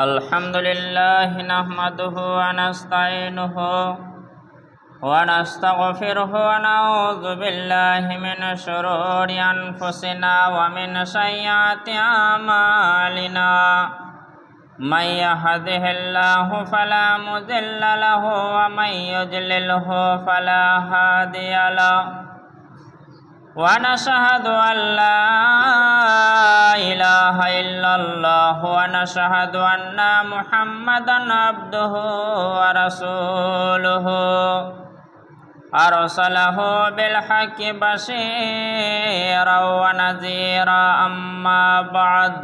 الحمد لله نحمده ونستعينه ونستغفره ونعوذ بالله من شرور أنفسنا ومن سيئات أعمالنا من يهده الله فلا مضل له ومن يضلله فلا هادي له ونشهد أن لا إله إلا الله ونشهد أن محمدا عبده ورسوله أرسله بالحق بشيرا ونذيرا أما بعد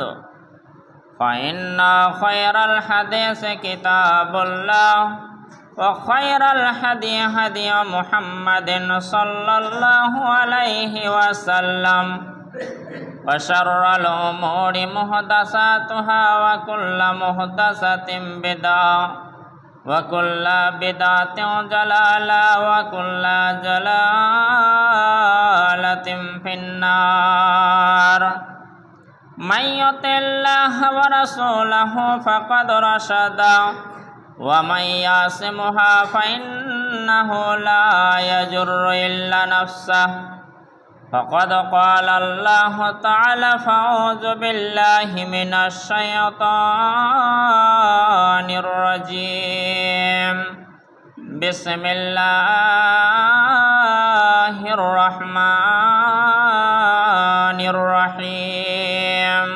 فإن خير الحديث كتاب الله وخير الهدي هدي محمد صلى الله عليه وسلم وشر الأمور محدثاتها وكل محدثة بدعة وكل بدعة ضلالة وكل ضلالة في النار من يطع الله ورسوله فقد رشد ومن يعصمها فإنه لا يجر إلا نفسه فقد قال الله تعالى فأعوذ بالله من الشيطان الرجيم بسم الله الرحمن الرحيم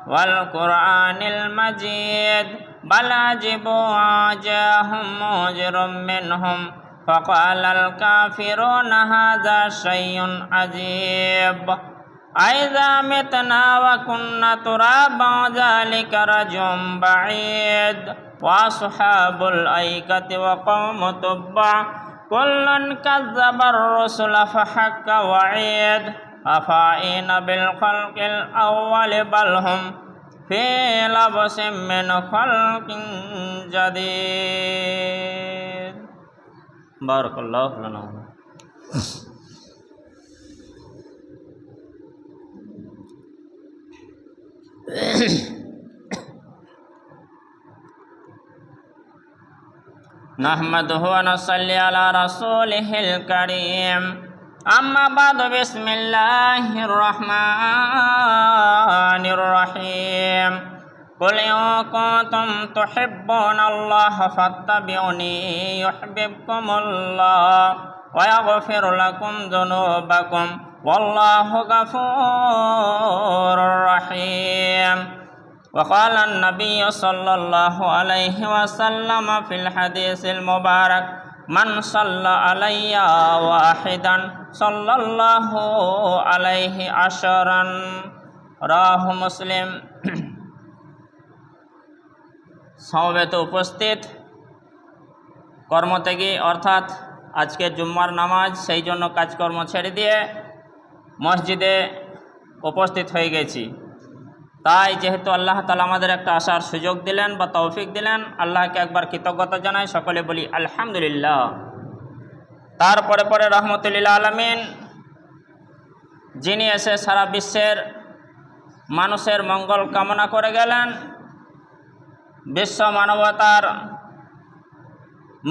والقرآن المجيد بل عجبوا جاءهم منذر منهم فقال الكافرون هذا شيء عجيب أإذا متنا وكنا ترابا ذلك رجل بعيد وأصحاب الأيكة وقوم تبع كل كذب الرسل فحق وعيد أفعين بالخلق الأول بل هم في لبس من خلق جديد بارك الله لنا نحمده ونصلي على رسوله الكريم أما بعد بسم الله الرحمن الرحيم قل إن كنتم تحبون الله فاتبعوني يحببكم الله ويغفر لكم ذنوبكم والله غفور رحيم وقال النبي صلى الله عليه وسلم في الحديث المبارك من صلى علي واحدا صلى الله عليه عشرا রাহ মুসলিম। সমবেত উপস্থিত কর্মত্যাগী অর্থাৎ আজকে জুম্মার নামাজ সেই জন্য কাজকর্ম ছেড়ে দিয়ে মসজিদে উপস্থিত হয়ে গেছি। তাই যেহেতু আল্লাহ তাআলা আমাদের একটা আসার সুযোগ দিলেন বা তৌফিক দিলেন, আল্লাহকে একবার কৃতজ্ঞতা জানাই, সকলে বলি আলহামদুলিল্লাহ। তারপরে পরে রহমতুল্লিল আলামিন যিনি এসে সারা বিশ্বের মানুষের মঙ্গল কামনা করে গেলেন, বিশ্ব মানবতার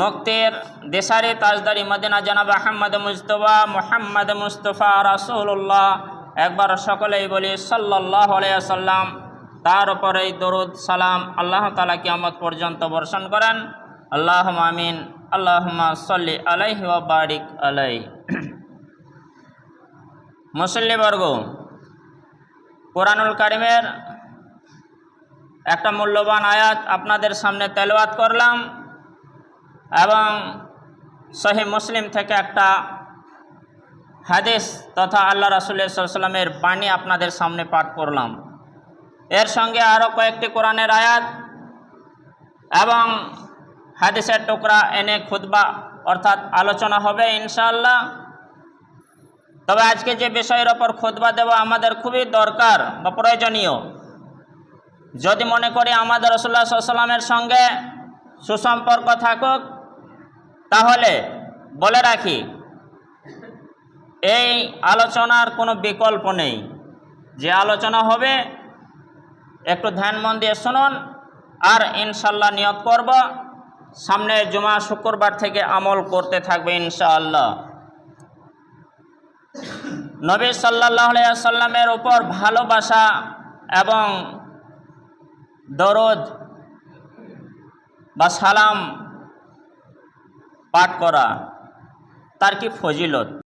মুক্তির দিশারি তাজদারি মদিনা জনাব আহমদ মুজতবা মুহাম্মদ মুস্তফা রাসূলুল্লাহ, একবার সকলেই বলি সাল্লাল্লাহু আলাইহি ওয়াসাল্লাম। তার উপরেই দরুদ সালাম আল্লাহ তাআলা কিয়ামত পর্যন্ত বর্ষণ করেন। আল্লাহুম্মা আমিন, আল্লাহুম্মা সাল্লি আলাইহি ওয়া বারিক আলাইহি। মুসল্লিবর্গ, কোরআনুল কারীমের একটা মূল্যবান আয়াত আপনাদের সামনে তেলাওয়াত করলাম এবং সহিহ মুসলিম থেকে একটা হাদিস তথা আল্লাহ রাসূল সাল্লাল্লাহু আলাইহি ওয়াসাল্লামের বাণী আপনাদের সামনে পাঠ করলাম। এর সঙ্গে আরও কয়েকটি কোরআনের আয়াত এবং হাদিসের টুকরা এনে খুতবা অর্থাৎ আলোচনা হবে ইনশাআল্লাহ। তবে আজকে যে বিষয়ের ওপর খুতবা দেব আমাদের খুবই দরকার বা প্রয়োজনীয়। যদি মনে করি আমাদের রাসূলুল্লাহ সাল্লাল্লাহু আলাইহি ওয়াসাল্লামের সঙ্গে সুসম্পর্ক থাকুক, তাহলে বলে রাখি এই আলোচনার কোনো বিকল্প নেই। যে আলোচনা হবে একটু ধ্যান মন দিয়ে শুনুন, আর ইনশাল্লাহ নিয়ত করব সামনে জুমা শুক্রবার থেকে আমল করতে থাকবে ইনশাআল্লাহ। নবী সাল্লাল্লাহু আলাইহি ওয়াসাল্লামের উপর ভালোবাসা এবং দরুদ বা সালাম পাঠ করা, তার কি ফজিলত।